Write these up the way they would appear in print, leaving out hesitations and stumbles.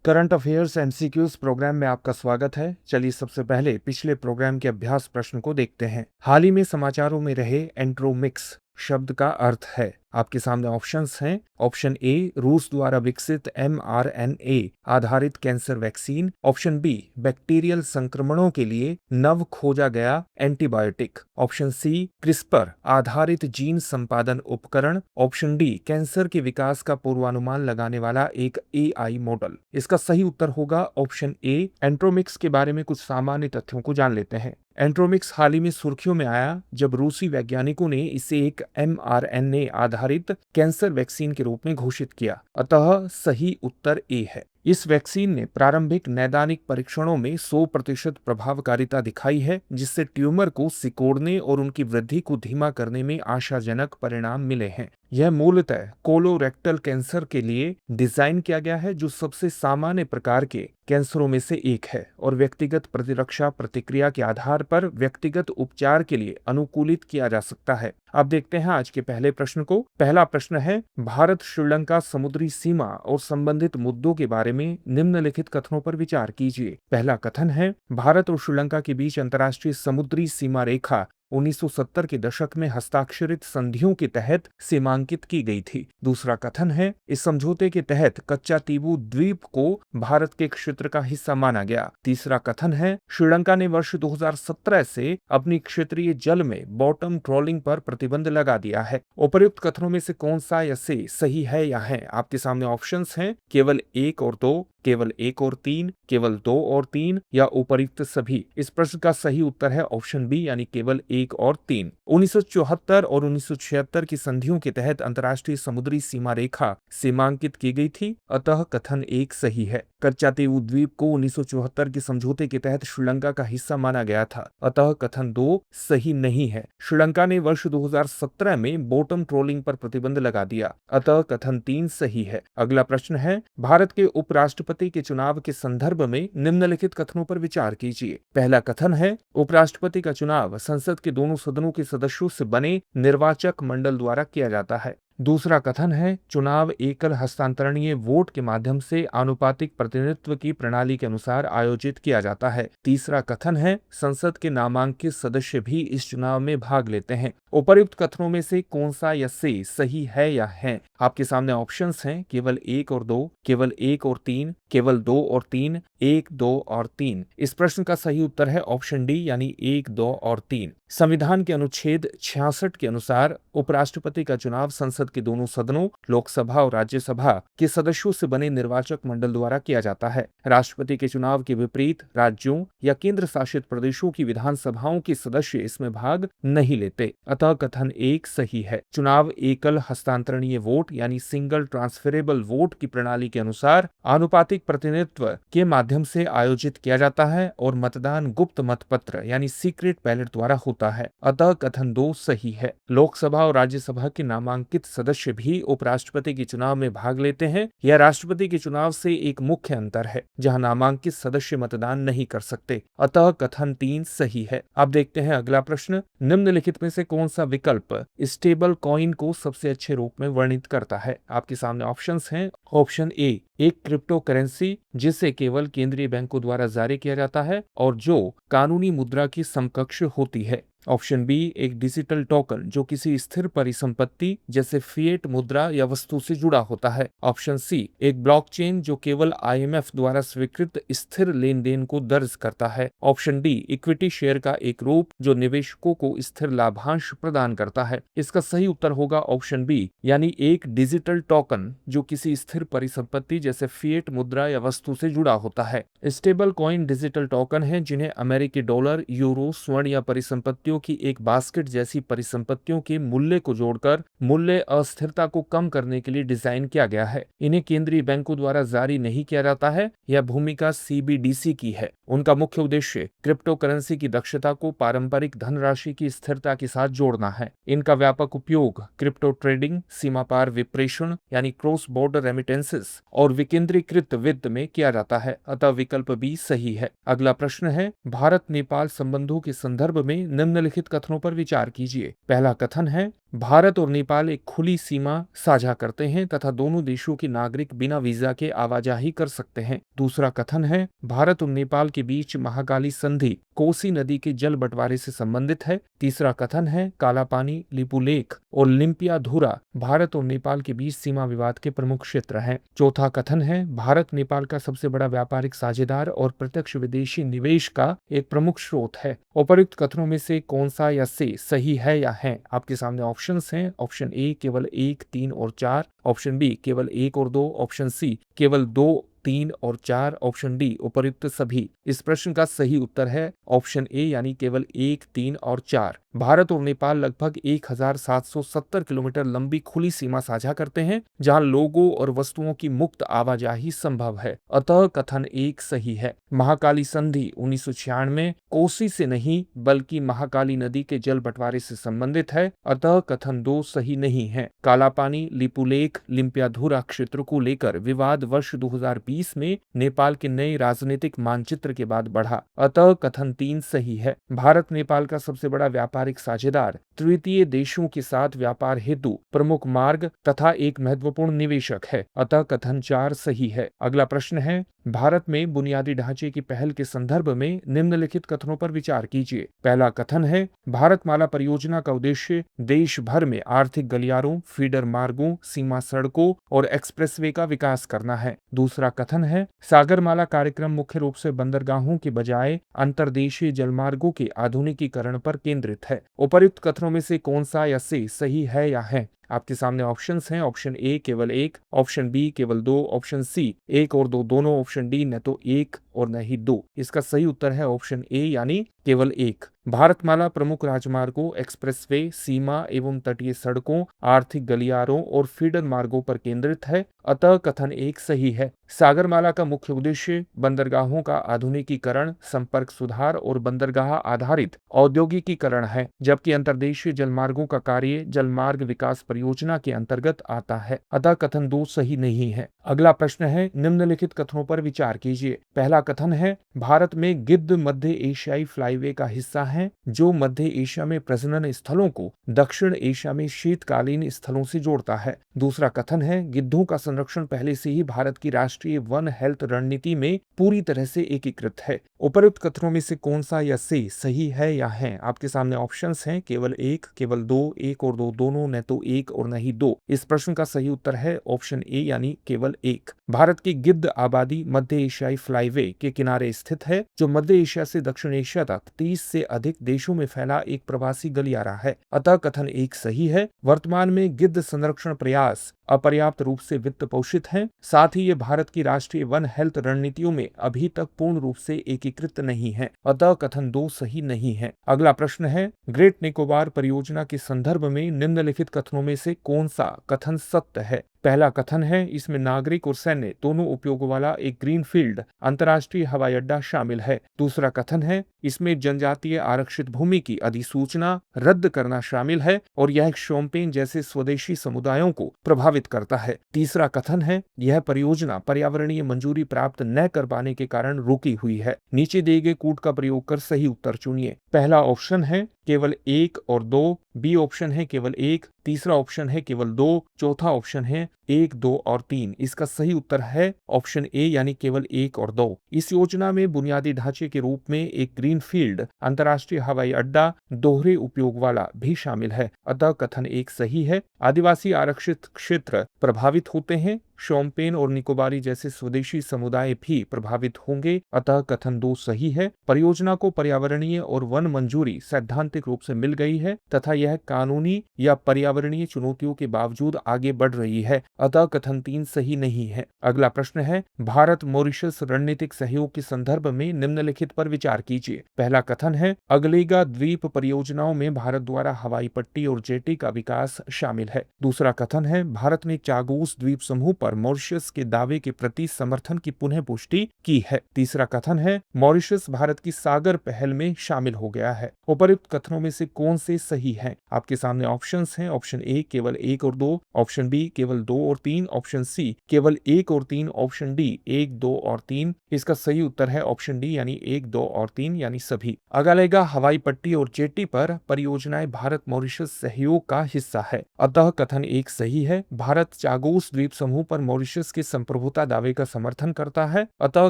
Current affairs MCQs programme में आपका स्वागत है। चलिए सबसे पहले पिछले प्रोग्राम के अभ्यास प्रश्न को देखते हैं। हाल ही में समाचारों में रहे एंट्रोमिक्स शब्द का अर्थ है। आपके सामने ऑप्शंस हैं। ऑप्शन ए, रूस द्वारा विकसित mRNA आधारित cancer vaccine. Option B, bacterial संक्रमणों के लिए नव खोजा गया एंटीबायोटिक। ऑप्शन सी, क्रिस्पर आधारित जीन संपादन उपकरण। ऑप्शन डी, कैंसर के विकास का पूर्वानुमान लगाने वाला एक AI मॉडल। इसका सही उत्तर होगा ऑप्शन ए। एंट्रोमिक्स के बारे में कुछ सामान्य तथ्यों को जान लेते हैं। एंट्रोमिक्स हाल ही में सुर्खियों में आया जब रूसी वैज्ञानिकों ने इसे एक mRNA आधारित कैंसर वैक्सीन के रूप में घोषित किया। अतः सही उत्तर ए है। इस वैक्सीन ने प्रारंभिक नैदानिक परीक्षणों में 100% प्रभावकारिता दिखाई है, जिससे ट्यूमर को सिकोड़ने और उनकी वृद्धि को धीमा करने में आशाजनक परिणाम मिले हैं। यह मूलतः कोलोरेक्टल कैंसर के लिए डिजाइन किया गया है, जो सबसे सामान्य प्रकार के कैंसरों में से एक है और व्यक्तिगत प्रतिरक्षा प्रतिक्रिया के आधार पर व्यक्तिगत उपचार के लिए अनुकूलित किया जा सकता है। अब देखते हैं आज के पहले प्रश्न को। पहला प्रश्न है, भारत श्रीलंका समुद्री सीमा और संबंधित मुद्दों के बारे में निम्नलिखित कथनों पर विचार कीजिए। पहला कथन है, भारत और श्रीलंका के बीच अंतर्राष्ट्रीय समुद्री सीमा रेखा 1970 के दशक में हस्ताक्षरित संधियों के तहत सीमांकित की गई थी। दूसरा कथन है, इस समझौते के तहत कच्चा तीबू द्वीप को भारत के क्षेत्र का हिस्सा माना गया। तीसरा कथन है, श्रीलंका ने वर्ष 2017 से अपनी क्षेत्रीय जल में बॉटम ट्रॉलिंग पर प्रतिबंध लगा दिया है। उपर्युक्त कथनों में से कौन सा या से सही है या है? आपके सामने ऑप्शंस हैं, केवल 1 और 2, केवल 1 और 3, केवल 2 और 3 या उपर्युक्त सभी। इस प्रश्न का सही उत्तर है ऑप्शन बी, यानी केवल 1 और 3। 1974 और 1976 की संधियों के तहत अंतर्राष्ट्रीय समुद्री सीमा रेखा सीमांकित की गई थी, अतः कथन 1 सही है। कच्चा तीबू द्वीप को 1974 के समझौते के तहत श्रीलंका का हिस्सा माना गया था, अतः कथन 2 सही नहीं है। श्रीलंका ने वर्ष 2017 में बॉटम ट्रोलिंग पर प्रतिबंध लगा दिया, अतः कथन 3 सही है। अगला प्रश्न है, भारत के उपराष्ट्रपति के चुनाव के संदर्भ में निम्नलिखित कथनों पर विचार कीजिए। पहला कथन है, उपराष्ट्रपति का चुनाव संसद के दोनों सदनों के सदस्यों से बने निर्वाचक मंडल द्वारा किया जाता है। दूसरा कथन है, चुनाव एकल हस्तांतरणीय वोट के माध्यम से आनुपातिक प्रतिनिधित्व की प्रणाली के अनुसार आयोजित किया जाता है। तीसरा कथन है, संसद के नामांकित सदस्य भी इस चुनाव में भाग लेते हैं। उपर्युक्त कथनों में से कौन सा या से सही है या है? आपके सामने ऑप्शंस हैं, केवल 1 और 2, केवल 1 और 3, केवल 2 और 3, 1, 2 और 3। इस प्रश्न का सही उत्तर है ऑप्शन डी, यानी 1, 2 और 3। संविधान के अनुच्छेद 66 के अनुसार उपराष्ट्रपति का चुनाव संसद के दोनों सदनों, लोकसभा और राज्यसभा के सदस्यों से बने निर्वाचक मंडल द्वारा किया जाता है। राष्ट्रपति के चुनाव के विपरीत राज्यों या केंद्र शासित प्रदेशों की विधानसभाओं के सदस्य इसमें भाग नहीं लेते, अतः कथन 1 सही है। चुनाव एकल हस्तांतरणीय वोट यानी सिंगल ट्रांसफरेबल वोट की प्रणाली के अनुसार आनुपातिक प्रतिनिधित्व के माध्यम से आयोजित किया जाता है और मतदान गुप्त मतपत्र यानी सीक्रेट बैलेट द्वारा होता है, अतः कथन 2 सही है। लोकसभा और राज्यसभा के नामांकित सदस्य भी उपराष्ट्रपति के चुनाव में भाग लेते हैं। यह राष्ट्रपति के चुनाव से एक मुख्य अंतर है, जहां नामांकित सदस्य मतदान नहीं कर सकते, अतः कथन 3 सही है। अब देखते हैं अगला प्रश्न, निम्नलिखित में से कौन सा विकल्प स्टेबल कॉइन को सबसे अच्छे रूप में वर्णित करता है? आपके सामने ऑप्शंस हैं। ऑप्शन ए, एक क्रिप्टो करेंसी जिसे केवल केंद्रीय बैंकों द्वारा जारी किया जाता है और जो कानूनी मुद्रा की समकक्ष होती है। ऑप्शन बी, एक डिजिटल टोकन जो किसी स्थिर परिसंपत्ति जैसे फिएट मुद्रा या वस्तु से जुड़ा होता है। ऑप्शन सी, एक ब्लॉकचेन जो केवल IMF द्वारा स्वीकृत स्थिर लेन देन को दर्ज करता है। ऑप्शन डी, इक्विटी शेयर का एक रूप जो निवेशकों को स्थिर लाभांश प्रदान करता है। इसका सही उत्तर होगा ऑप्शन बी, यानी एक डिजिटल टोकन जो किसी स्थिर परिसंपत्ति जैसे फिएट मुद्रा या वस्तु से जुड़ा होता है। स्टेबल कॉइन डिजिटल टोकन है जिन्हें अमेरिकी डॉलर, यूरो, स्वर्ण या परिसंपत्तियों की एक बास्केट जैसी परिसंपत्तियों के मूल्य को जोड़कर मूल्य अस्थिरता को कम करने के लिए डिजाइन किया गया है। इन्हें केंद्रीय बैंकों द्वारा जारी नहीं किया जाता है। यह भूमिका CBDC की है। उनका मुख्य उद्देश्य क्रिप्टो करेंसी की दक्षता को पारंपरिक धनराशि की स्थिरता के साथ जोड़ना है। इनका व्यापक उपयोग क्रिप्टो ट्रेडिंग, सीमा पार विप्रेषण यानी क्रॉस बॉर्डर रेमिटेंसेस और विकेंद्रीकृत वित्त में किया जाता है, अतः विकल्प बी सही है। अगला प्रश्न है, भारत नेपाल संबंधों के संदर्भ में निम्नलिखित कथनों पर विचार कीजिए। पहला कथन है, भारत और नेपाल एक खुली सीमा साझा करते हैं तथा दोनों देशों के नागरिक बिना वीजा के आवाजाही कर सकते हैं। दूसरा कथन है भारत और नेपाल के बीच महाकाली संधि कोसी नदी के जल बंटवारे से संबंधित है। तीसरा कथन है कालापानी, लिपुलेख और लिम्पियाधुरा भारत और नेपाल के बीच सीमा विवाद के प्रमुख क्षेत्र हैं। चौथा कथन है भारत नेपाल का सबसे बड़ा व्यापारिक साझेदार और प्रत्यक्ष विदेशी निवेश का एक प्रमुख स्रोत है। उपर्युक्त कथनों में से कौन सा या से सही है या है? आपके सामने ऑप्शंस हैं। ऑप्शन ए केवल 1, 3 और 4, ऑप्शन बी केवल 1 और 2, ऑप्शन सी केवल 2, 3 और 4, ऑप्शन डी उपर्युक्त सभी। इस प्रश्न का सही उत्तर है ऑप्शन ए यानी केवल 1, 3 और 4। भारत और नेपाल लगभग 1770 किलोमीटर लंबी खुली सीमा साझा करते हैं जहां लोगों और वस्तुओं की मुक्त आवाजाही संभव है, अतः कथन 1 सही है। महाकाली संधि 1996 में कोसी से नहीं बल्कि महाकाली नदी के जल बंटवारे से संबंधित है, अतः कथन 2 सही नहीं है। कालापानी, लिपुलेख, लिम्पियाधुरा क्षेत्र को लेकर विवाद वर्ष 2020 में नेपाल के नए राजनीतिक मानचित्र के बाद बढ़ा, अतः कथन 3 सही है। भारत नेपाल का सबसे बड़ा व्यापारिक साझेदार, तृतीय देशों के साथ व्यापार हेतु प्रमुख मार्ग तथा एक महत्वपूर्ण निवेशक है, अतः कथन 4 सही है। अगला प्रश्न है भारत में बुनियादी ढांचे की पहल के संदर्भ में निम्नलिखित कथनों पर विचार कीजिए। पहला कथन है भारतमाला परियोजना का उद्देश्य देश भर में आर्थिक गलियारों, फीडर मार्गों, सीमा सड़कों और एक्सप्रेसवे का विकास करना है। दूसरा कथन है सागरमाला कार्यक्रम मुख्य रूप से बंदरगाहों के बजाय अंतर्देशीय जलमार्गों के आधुनिकीकरण पर केंद्रित है। उपर्युक्त कथनों में से कौन सा या से सही है या है? आपके सामने ऑप्शंस हैं। ऑप्शन ए केवल 1, ऑप्शन बी केवल 2, ऑप्शन सी 1 और 2 दोनों, ऑप्शन डी न तो 1 और न ही 2। इसका सही उत्तर है ऑप्शन ए यानी केवल 1। भारतमाला प्रमुख राजमार्गों, एक्सप्रेसवे, सीमा एवं तटीय सड़कों, आर्थिक गलियारों और फीडर मार्गों पर केंद्रित है, अतः कथन 1 सही है। सागरमाला का मुख्य उद्देश्य बंदरगाहों का आधुनिकीकरण, संपर्क सुधार और बंदरगाह आधारित औद्योगिकीकरण है, जबकि अंतर्देशीय जलमार्गों का कार्य जलमार्ग विकास परियोजना के अंतर्गत आता है, अतः कथन 2 सही नहीं है। अगला प्रश्न है निम्नलिखित कथनों पर विचार कीजिए। पहला कथन है भारत में गिद्ध मध्य एशियाई फ्लाईवे का हिस्सा है जो मध्य एशिया में प्रजनन स्थलों को दक्षिण एशिया में शीतकालीन स्थलों से जोड़ता है। दूसरा कथन है गिद्धों का संरक्षण पहले से ही भारत की राष्ट्रीय वन हेल्थ रणनीति में पूरी तरह से एकीकृत है। उपर्युक्त कथनों में से कौन सा या से सही है या है? आपके सामने ऑप्शंस हैं। केवल 1, केवल 2, 1 और 2 दोनों, न तो 1 और न ही 2। इस प्रश्न का सही उत्तर है ऑप्शन ए यानी केवल 1। भारत की गिद्ध आबादी मध्य एशियाई फ्लाईवे के किनारे स्थित है जो मध्य एशिया से दक्षिण एशिया तक 30 से अधिक देशों में फैला एक प्रवासी गलियारा है, अतः कथन 1 सही है। वर्तमान में गिद्ध संरक्षण प्रयास अपर्याप्त रूप से वित्त पोषित हैं, साथ ही ये भारत की राष्ट्रीय वन हेल्थ रणनीतियों में अभी तक पूर्ण रूप से एकीकृत नहीं है, अतः कथन 2 सही नहीं है। अगला प्रश्न है ग्रेट निकोबार परियोजना के संदर्भ में निम्नलिखित कथनों में से कौन सा कथन सत्य है? पहला कथन है इसमें नागरिक और सैन्य दोनों उपयोगों वाला एक ग्रीनफील्ड अंतर्राष्ट्रीय हवाई अड्डा शामिल है। दूसरा कथन है इसमें जनजातीय आरक्षित भूमि की अधिसूचना रद्द करना शामिल है और यह शोम्पेन जैसे स्वदेशी समुदायों को प्रभावित करता है। तीसरा कथन है यह परियोजना पर्यावरणीय मंजूरी प्राप्त न कर पाने के कारण रुकी हुई है। नीचे दिए गए कूट का प्रयोग कर सही उत्तर चुनिए। पहला ऑप्शन है केवल 1 और 2, बी ऑप्शन है केवल 1, तीसरा ऑप्शन है केवल 2, चौथा ऑप्शन है 1, 2 और 3। इसका सही उत्तर है ऑप्शन ए यानी केवल 1 और 2। इस योजना में बुनियादी ढांचे के रूप में एक ग्रीनफील्ड अंतर्राष्ट्रीय हवाई अड्डा दोहरे उपयोग वाला भी शामिल है, अतः कथन 1 सही है। आदिवासी आरक्षित क्षेत्र प्रभावित होते हैं, शोम्पेन और निकोबारी जैसे स्वदेशी समुदाय भी प्रभावित होंगे, अतः कथन 2 सही है। परियोजना को पर्यावरणीय और वन मंजूरी सैद्धांतिक रूप से मिल गई है तथा यह कानूनी या पर्यावरणीय चुनौतियों के बावजूद आगे बढ़ रही है, अतः कथन 3 सही नहीं है। अगला प्रश्न है भारत मॉरिशस रणनीतिक सहयोग के संदर्भ में निम्नलिखित पर विचार कीजिए। पहला कथन है अगलेगा द्वीप परियोजनाओं में भारत द्वारा हवाई पट्टी और जेटी का विकास शामिल है। दूसरा कथन है भारत ने चागोस द्वीप समूह पर पर मॉरिशस के दावे के प्रति समर्थन की पुनः पुष्टि की है। तीसरा कथन है मॉरिशस भारत की सागर पहल में शामिल हो गया है। उपर्युक्त कथनों में से कौन से सही हैं? आपके सामने ऑप्शंस हैं। ऑप्शन ए केवल 1 और 2, ऑप्शन बी केवल 2 और 3, ऑप्शन सी केवल 1 और 3, ऑप्शन डी 1, 2 और 3। इसका सही उत्तर है ऑप्शन डी यानी 1, 2 और 3 यानी सभी। अगालेगा हवाई पट्टी और जेट्टी पर परियोजनाएं भारत मॉरिशस सहयोग का हिस्सा है, अतः कथन 1 सही है। भारत चागोस द्वीप समूह पर मॉरिशस के संप्रभुता दावे का समर्थन करता है, अतः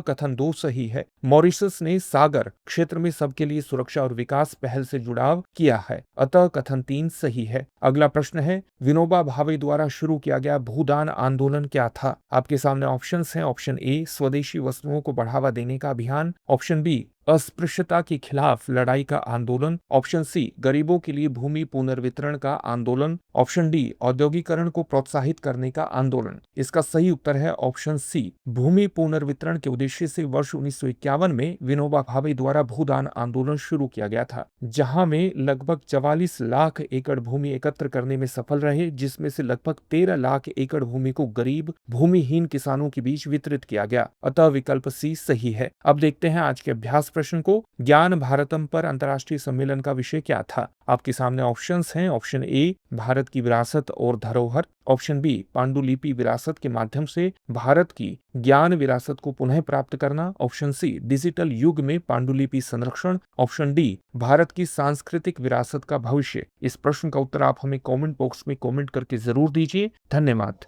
कथन 2 सही है। मॉरिशस ने सागर क्षेत्र में सबके लिए सुरक्षा और विकास पहल से जुड़ाव किया है, अतः कथन 3 सही है। अगला प्रश्न है विनोबा भावे द्वारा शुरू किया गया भूदान आंदोलन क्या था? आपके सामने ऑप्शंस हैं। ऑप्शन ए स्वदेशी वस्तुओं को बढ़ावा देने का अभियान, ऑप्शन बी अस्पृश्यता के खिलाफ लड़ाई का आंदोलन, ऑप्शन सी गरीबों के लिए भूमि पुनर्वितरण का आंदोलन, ऑप्शन डी औद्योगिकरण को प्रोत्साहित करने का आंदोलन। इसका सही उत्तर है ऑप्शन सी भूमि पुनर्वितरण के उद्देश्य से वर्ष 1951 में विनोबा भावे द्वारा भूदान आंदोलन शुरू किया गया था, जहां में लगभग 44 लाख एकड़ भूमि एकत्र करने में सफल रहे, जिसमें से लगभग 13 लाख एकड़ भूमि को गरीब भूमिहीन किसानों के बीच वितरित किया गया, अतः विकल्प सी सही है। अब देखते हैं आज के अभ्यास प्रश्न को। ज्ञान भारतम पर अंतर्राष्ट्रीय सम्मेलन का विषय क्या था? आपके सामने ऑप्शंस हैं। ऑप्शन ए भारत की विरासत और धरोहर, ऑप्शन बी पांडुलिपि विरासत के माध्यम से भारत की ज्ञान विरासत को पुनः प्राप्त करना, ऑप्शन सी डिजिटल युग में पांडुलिपि संरक्षण, ऑप्शन डी भारत की सांस्कृतिक विरासत का भविष्य। इस प्रश्न का उत्तर आप हमें कमेंट बॉक्स में कमेंट करके जरूर दीजिए। धन्यवाद।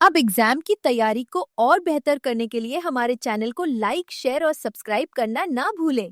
अब एग्जाम की तैयारी को और बेहतर करने के लिए हमारे चैनल को लाइक, शेयर और सब्सक्राइब करना ना भूलें।